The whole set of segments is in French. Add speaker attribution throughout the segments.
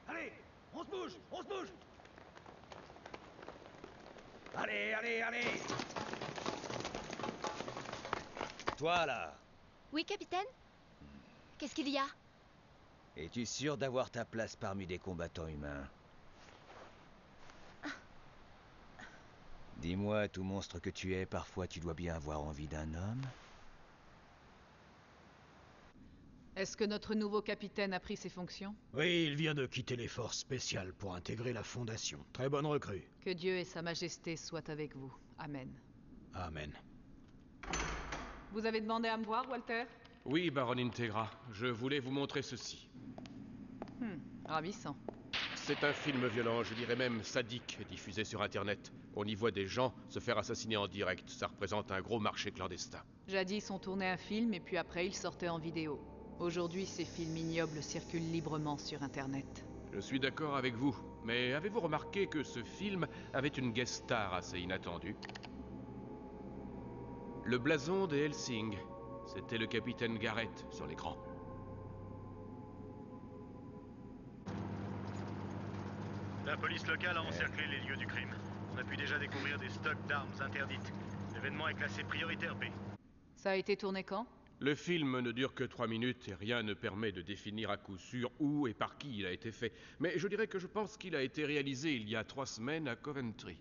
Speaker 1: allez, allez. On se bouge, on se bouge. Allez, allez, allez. Toi, là.
Speaker 2: Oui, capitaine? Qu'est-ce qu'il y a?
Speaker 1: Es-tu sûr d'avoir ta place parmi des combattants humains? Dis-moi, tout monstre que tu es, parfois tu dois bien avoir envie d'un homme?
Speaker 3: Est-ce que notre nouveau capitaine a pris ses fonctions?
Speaker 4: Oui, il vient de quitter les forces spéciales pour intégrer la Fondation. Très bonne recrue.
Speaker 3: Que Dieu et sa Majesté soient avec vous. Amen.
Speaker 4: Amen.
Speaker 3: Vous avez demandé à me voir, Walter?
Speaker 5: Oui, Baron Integra. Je voulais vous montrer ceci.
Speaker 3: Ravissant.
Speaker 5: C'est un film violent, je dirais même sadique, diffusé sur Internet. On y voit des gens se faire assassiner en direct. Ça représente un gros marché clandestin.
Speaker 3: Jadis, on tournait un film et puis après, il sortait en vidéo. Aujourd'hui, ces films ignobles circulent librement sur Internet.
Speaker 5: Je suis d'accord avec vous, mais avez-vous remarqué que ce film avait une guest star assez inattendue? Le blason des Helsing. C'était le capitaine Garrett sur l'écran.
Speaker 6: La police locale a encerclé les lieux du crime. On a pu déjà découvrir des stocks d'armes interdites. L'événement est classé prioritaire B.
Speaker 3: Ça a été tourné quand?
Speaker 5: Le film ne dure que 3 minutes et rien ne permet de définir à coup sûr où et par qui il a été fait. Mais je dirais que je pense qu'il a été réalisé il y a 3 semaines à Coventry.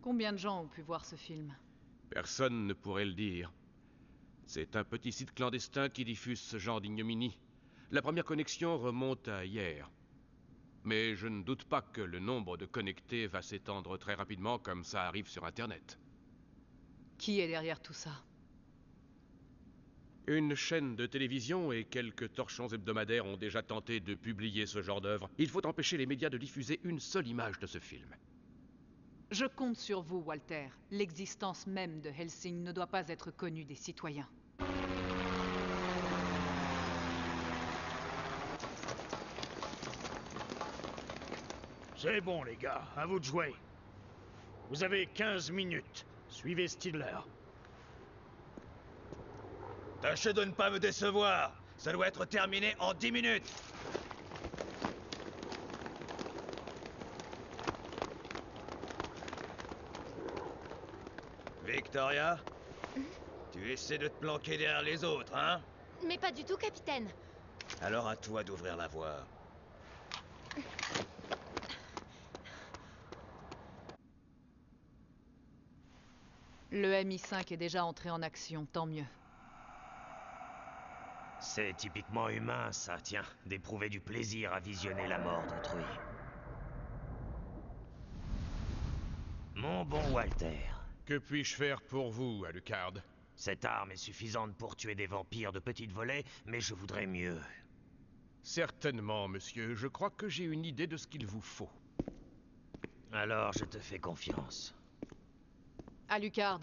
Speaker 3: Combien de gens ont pu voir ce film?
Speaker 5: Personne ne pourrait le dire. C'est un petit site clandestin qui diffuse ce genre d'ignominie. La première connexion remonte à hier. Mais je ne doute pas que le nombre de connectés va s'étendre très rapidement comme ça arrive sur Internet.
Speaker 3: Qui est derrière tout ça?
Speaker 5: Une chaîne de télévision et quelques torchons hebdomadaires ont déjà tenté de publier ce genre d'œuvre. Il faut empêcher les médias de diffuser une seule image de ce film.
Speaker 3: Je compte sur vous, Walter. L'existence même de Helsing ne doit pas être connue des citoyens.
Speaker 4: C'est bon, les gars. À vous de jouer. Vous avez 15 minutes. Suivez Stidler.
Speaker 1: Tâchez de ne pas me décevoir. Ça doit être terminé en 10 minutes. Victoria? Tu essaies de te planquer derrière les autres, hein?
Speaker 2: Mais pas du tout, capitaine.
Speaker 1: Alors à toi d'ouvrir la voie.
Speaker 3: Le MI5 est déjà entré en action, tant mieux.
Speaker 7: C'est typiquement humain, ça, tiens, d'éprouver du plaisir à visionner la mort d'autrui. Mon bon Walter,
Speaker 5: Que puis-je faire pour vous, Alucard?
Speaker 7: cette arme est suffisante pour tuer des vampires de petite volée, mais je voudrais mieux.
Speaker 5: Certainement, monsieur. Je crois que j'ai une idée de ce qu'il vous faut.
Speaker 7: Alors je te fais confiance.
Speaker 3: Alucard,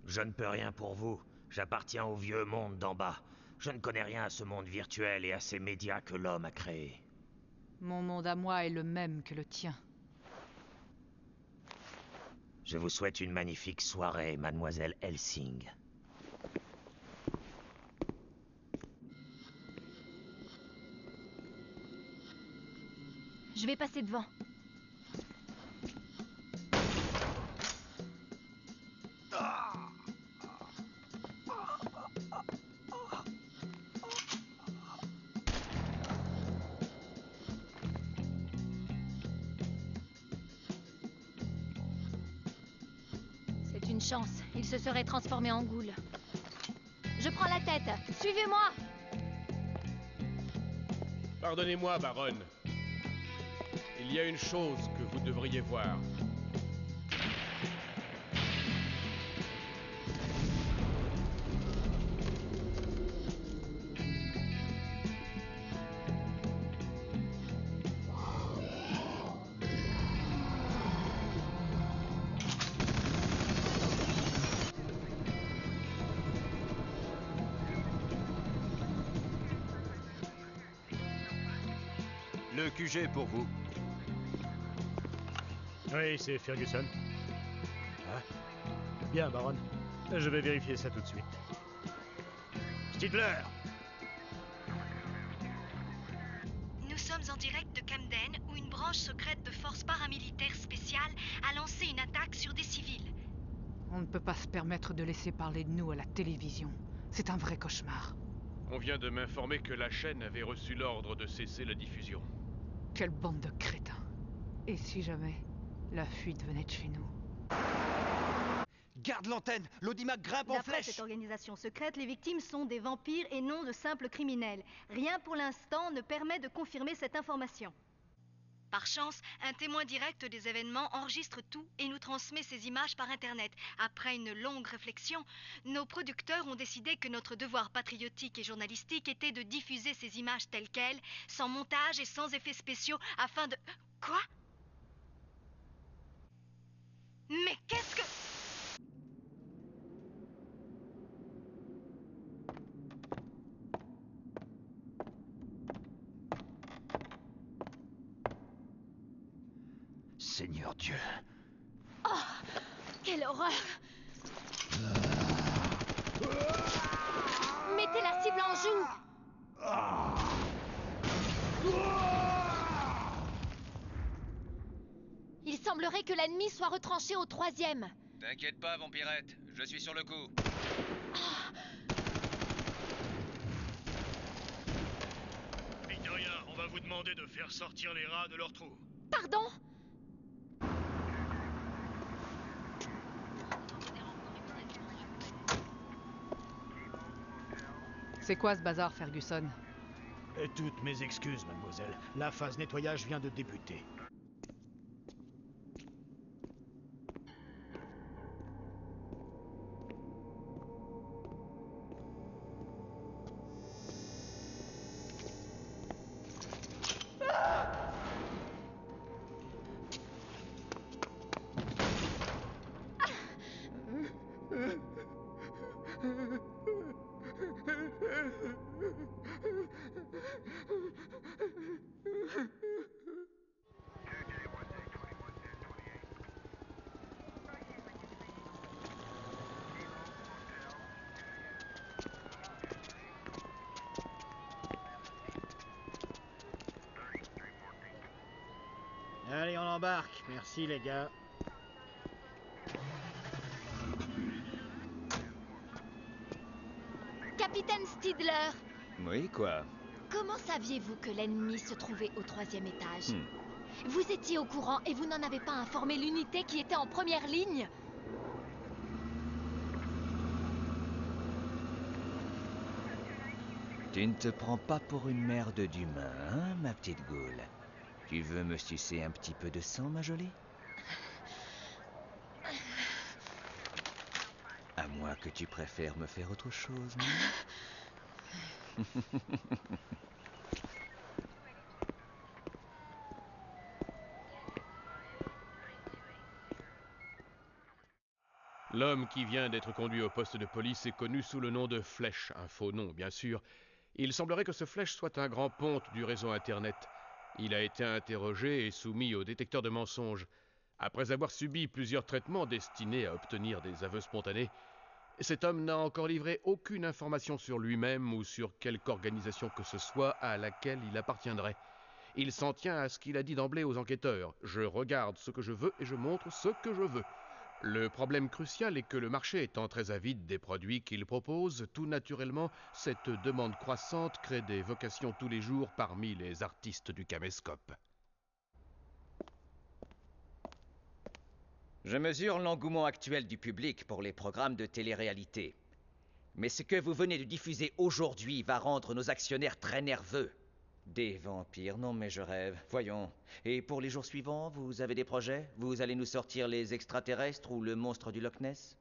Speaker 7: Je ne peux rien pour vous. J'appartiens au vieux monde d'en bas. Je ne connais rien à ce monde virtuel et à ces médias que l'homme a créés.
Speaker 3: mon monde à moi est le même que le tien.
Speaker 7: Je vous souhaite une magnifique soirée, mademoiselle Helsing.
Speaker 2: Je vais passer devant. C'est une chance. Il se serait transformé en goule. Je prends la tête. Suivez-moi.
Speaker 5: Pardonnez-moi, baronne. Il y a une chose que vous devriez voir.
Speaker 8: Le QG pour vous.
Speaker 4: Oui, c'est Ferguson. Ah. Bien, Baron. Je vais vérifier ça tout de suite. Stidler!
Speaker 9: en direct de Camden où une branche secrète de forces paramilitaires spéciales a lancé une attaque sur des civils.
Speaker 3: On ne peut pas se permettre de laisser parler de nous à la télévision. C'est un vrai cauchemar.
Speaker 5: On vient de m'informer que la chaîne avait reçu l'ordre de cesser la diffusion.
Speaker 3: Quelle bande de crétins. Et si jamais la fuite venait de chez nous?
Speaker 8: Garde l'antenne! L'audimac grimpe en
Speaker 9: D'après
Speaker 8: flèche!
Speaker 9: cette organisation secrète, les victimes sont des vampires et non de simples criminels. Rien pour l'instant ne permet de confirmer cette information. Par chance, un témoin direct des événements enregistre tout et nous transmet ces images par Internet. Après une longue réflexion, nos producteurs ont décidé que notre devoir patriotique et journalistique était de diffuser ces images telles quelles, sans montage et sans effets spéciaux, afin de... Quoi? Mais qu'est-ce que...
Speaker 8: Seigneur Dieu!
Speaker 2: Oh, quelle horreur! Mettez la cible en joue! Il semblerait que l'ennemi soit retranché au 3e.
Speaker 10: T'inquiète pas, vampirette, je suis sur le coup.
Speaker 4: Mine de rien, on va vous demander de faire sortir les rats de leur trou.
Speaker 2: Pardon?
Speaker 3: C'est quoi ce bazar, Ferguson?
Speaker 4: Et toutes mes excuses, mademoiselle. La phase nettoyage vient de débuter. Allez, on embarque. Merci, les gars.
Speaker 2: Capitaine Stidler,
Speaker 8: Oui, quoi?
Speaker 2: comment saviez-vous que l'ennemi se trouvait au 3e étage? Vous étiez au courant et vous n'en avez pas informé l'unité qui était en première ligne?
Speaker 11: Tu ne te prends pas pour une merde d'humain, hein, ma petite goule? Tu veux me sucer un petit peu de sang, ma jolie? À moins que tu préfères me faire autre chose, non?
Speaker 5: L'homme qui vient d'être conduit au poste de police est connu sous le nom de Flèche, un faux nom bien sûr. Il semblerait que ce Flèche soit un grand ponte du réseau Internet. Il a été interrogé et soumis au détecteur de mensonges. Après avoir subi plusieurs traitements destinés à obtenir des aveux spontanés, cet homme n'a encore livré aucune information sur lui-même ou sur quelque organisation que ce soit à laquelle il appartiendrait. Il s'en tient à ce qu'il a dit d'emblée aux enquêteurs. Je regarde ce que je veux et je montre ce que je veux. Le problème crucial est que le marché étant très avide des produits qu'il propose, tout naturellement, cette demande croissante crée des vocations tous les jours parmi les artistes du caméscope.
Speaker 11: Je mesure l'engouement actuel du public pour les programmes de télé-réalité. Mais ce que vous venez de diffuser aujourd'hui va rendre nos actionnaires très nerveux. Des vampires, non mais je rêve. Voyons. Et pour les jours suivants, vous avez des projets? Vous allez nous sortir les extraterrestres ou le monstre du Loch Ness?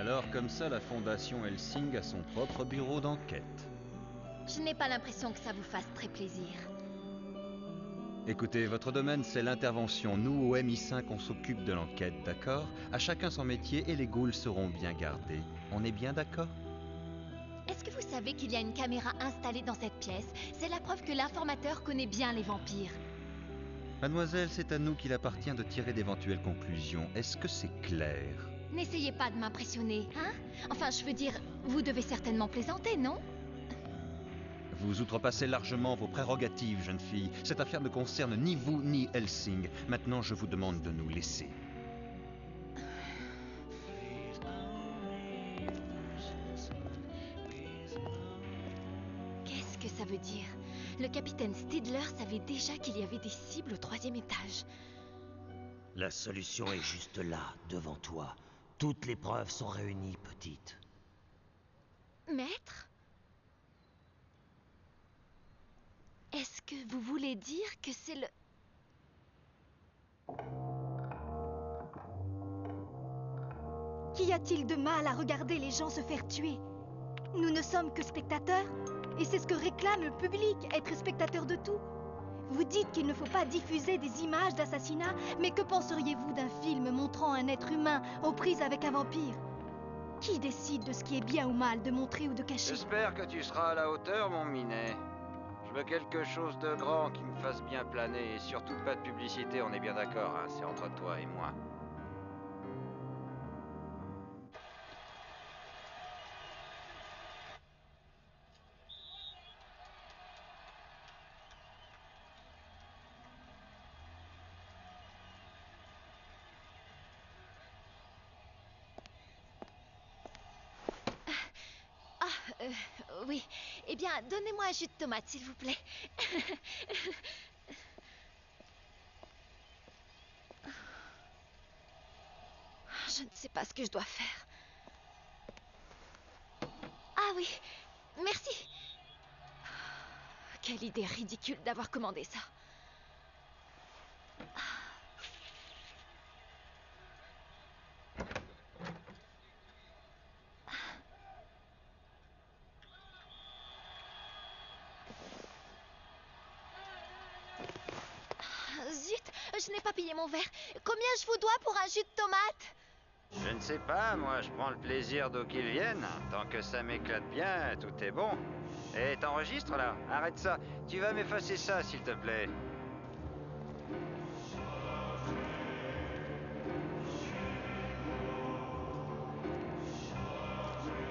Speaker 12: Alors comme ça, la Fondation Helsing a son propre bureau d'enquête.
Speaker 2: Je n'ai pas l'impression que ça vous fasse très plaisir.
Speaker 12: Écoutez, votre domaine c'est l'intervention. Nous, au MI5, on s'occupe de l'enquête, d'accord? À chacun son métier et les ghouls seront bien gardés. On est bien d'accord?
Speaker 2: Est-ce que vous savez qu'il y a une caméra installée dans cette pièce? C'est la preuve que l'informateur connaît bien les vampires.
Speaker 12: Mademoiselle, c'est à nous qu'il appartient de tirer d'éventuelles conclusions. Est-ce que c'est clair?
Speaker 2: N'essayez pas de m'impressionner, hein? Enfin, je veux dire, vous devez certainement plaisanter, non?
Speaker 12: Vous outrepassez largement vos prérogatives, jeune fille. Cette affaire ne concerne ni vous ni Helsing. Maintenant, je vous demande de nous laisser.
Speaker 2: Qu'est-ce que ça veut dire? Le capitaine Stidler savait déjà qu'il y avait des cibles au 3e étage.
Speaker 7: La solution est juste là, devant toi. Toutes les preuves sont réunies, petite.
Speaker 2: Maître? Est-ce que vous voulez dire que c'est le...
Speaker 9: Qu'y a-t-il de mal à regarder les gens se faire tuer? Nous ne sommes que spectateurs, et c'est ce que réclame le public, être spectateur de tout. Vous dites qu'il ne faut pas diffuser des images d'assassinat, mais que penseriez-vous d'un film montrant un être humain aux prises avec un vampire? Qui décide de ce qui est bien ou mal de montrer ou de cacher?
Speaker 13: J'espère que tu seras à la hauteur, mon minet. Je veux quelque chose de grand qui me fasse bien planer, et surtout pas de publicité, on est bien d'accord, hein, c'est entre toi et moi.
Speaker 2: Oui. Eh bien, donnez-moi un jus de tomate, s'il vous plaît. Je ne sais pas ce que je dois faire. Ah oui, merci. Quelle idée ridicule d'avoir commandé ça. Zut, je n'ai pas payé mon verre. Combien je vous dois pour un jus de tomate?
Speaker 13: Je ne sais pas, moi je prends le plaisir d'où qu'ils viennent. Tant que ça m'éclate bien, tout est bon. Et t'enregistres là? Arrête ça. Tu vas m'effacer ça, s'il te plaît.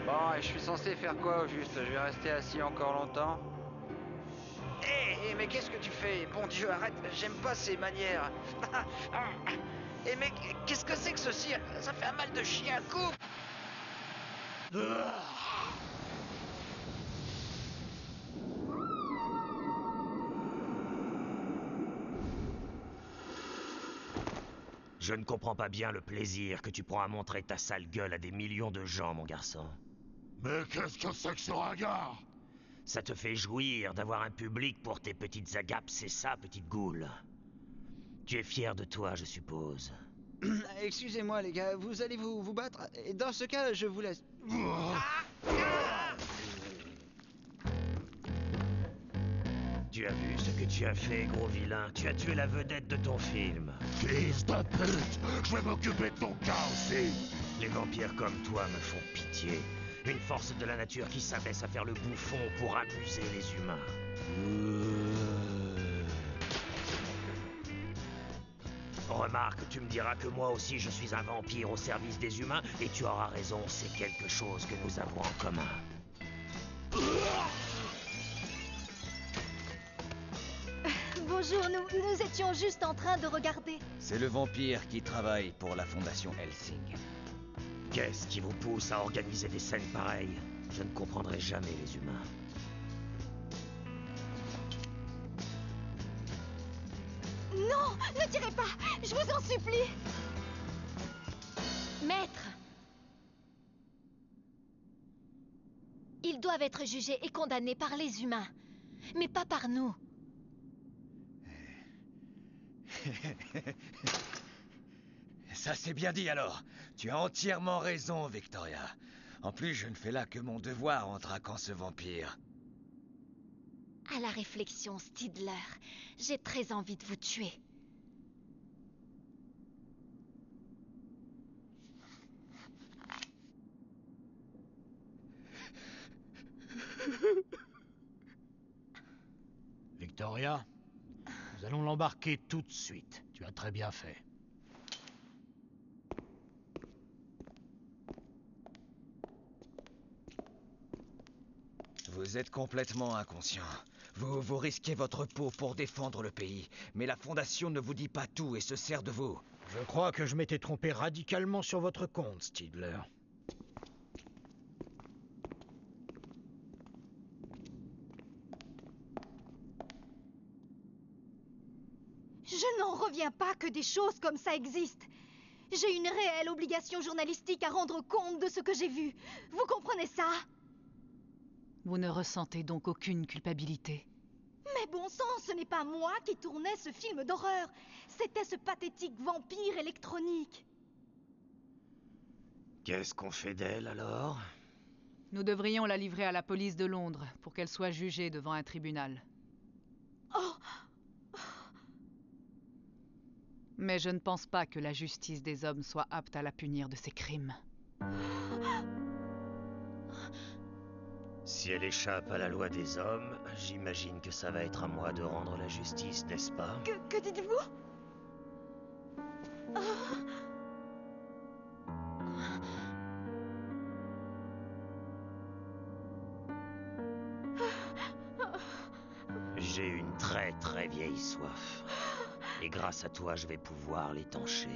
Speaker 13: Bon, et je suis censé faire quoi au juste? Je vais rester assis encore longtemps? Hé, mais qu'est-ce que tu fais? Bon Dieu, arrête, j'aime pas ces manières. Eh mec, qu'est-ce que c'est que ce cirque? Ça fait un mal de chien, coupe!
Speaker 7: Je ne comprends pas bien le plaisir que tu prends à montrer ta sale gueule à des millions de gens, mon garçon.
Speaker 14: Mais qu'est-ce que c'est que ce regard?
Speaker 7: Ça te fait jouir d'avoir un public pour tes petites agapes, c'est ça, petite goule? Tu es fier de toi, je suppose.
Speaker 8: Excusez-moi les gars, vous allez vous battre? Et dans ce cas, je vous laisse.
Speaker 7: Tu as vu ce que tu as fait, gros vilain? Tu as tué la vedette de ton film.
Speaker 14: Fils de pute! Je vais m'occuper de ton cas aussi!
Speaker 7: Les vampires comme toi me font pitié. Une force de la nature qui s'abaisse à faire le bouffon pour abuser les humains. Remarque, tu me diras que moi aussi je suis un vampire au service des humains, et tu auras raison, c'est quelque chose que nous avons en commun.
Speaker 9: Bonjour, nous étions juste en train de regarder.
Speaker 11: C'est le vampire qui travaille pour la Fondation Helsing.
Speaker 7: Qu'est-ce qui vous pousse à organiser des scènes pareilles? Je ne comprendrai jamais les humains.
Speaker 9: Non, ne tirez pas, je vous en supplie.
Speaker 2: Maître! Ils doivent être jugés et condamnés par les humains, mais pas par nous.
Speaker 11: Ça c'est bien dit alors. Tu as entièrement raison, Victoria. En plus, je ne fais là que mon devoir en traquant ce vampire.
Speaker 2: À la réflexion, Stidler, j'ai très envie de vous tuer.
Speaker 4: Victoria, nous allons l'embarquer tout de suite. Tu as très bien fait.
Speaker 11: Vous êtes complètement inconscient. Vous risquez votre peau pour défendre le pays, mais la Fondation ne vous dit pas tout et se sert de vous.
Speaker 4: Je crois que je m'étais trompé radicalement sur votre compte, Stidler.
Speaker 9: Je n'en reviens pas que des choses comme ça existent. J'ai une réelle obligation journalistique à rendre compte de ce que j'ai vu. Vous comprenez ça?
Speaker 3: Vous ne ressentez donc aucune culpabilité?
Speaker 9: Mais bon sang, ce n'est pas moi qui tournais ce film d'horreur. C'était ce pathétique vampire électronique.
Speaker 7: Qu'est-ce qu'on fait d'elle alors?
Speaker 3: Nous devrions la livrer à la police de Londres pour qu'elle soit jugée devant un tribunal.
Speaker 9: Oh!
Speaker 3: Mais je ne pense pas que la justice des hommes soit apte à la punir de ses crimes.
Speaker 7: Si elle échappe à la loi des hommes, j'imagine que ça va être à moi de rendre la justice, n'est-ce pas?
Speaker 9: Que dites-vous?
Speaker 7: J'ai une très vieille soif. Et grâce à toi, je vais pouvoir l'étancher.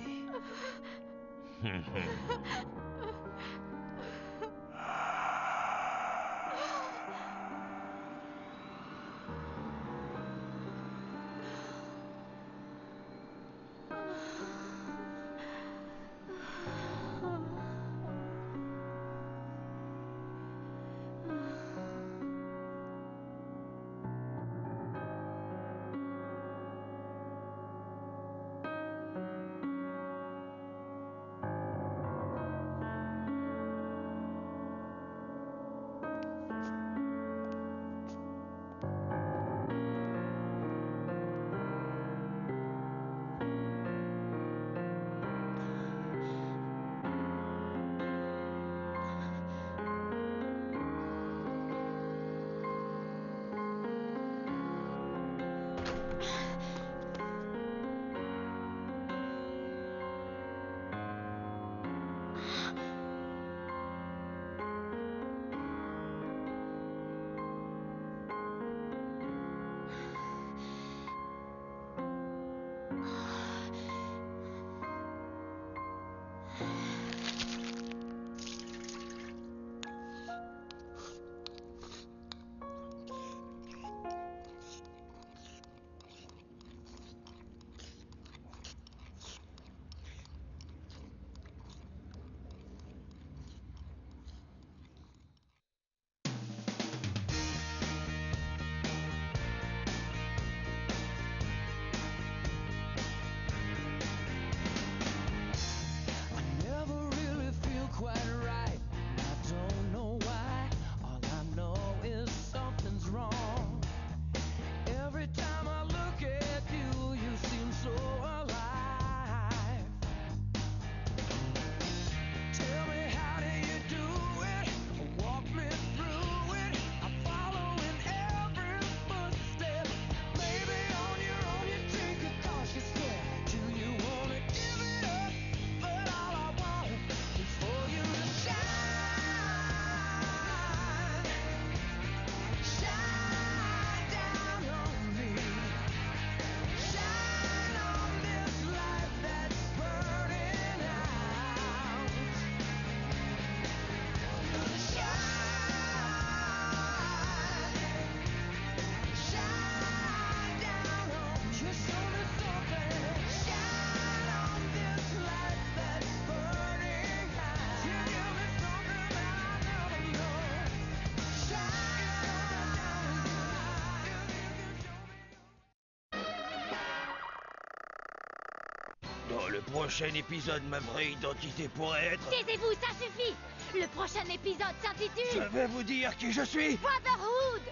Speaker 1: Dans le prochain épisode, ma vraie identité pourrait être...
Speaker 2: Taisez-vous, ça suffit! Le prochain épisode s'intitule...
Speaker 1: Je vais vous dire qui je suis!
Speaker 2: Brotherhood!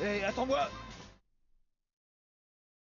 Speaker 1: Hé, attends-moi!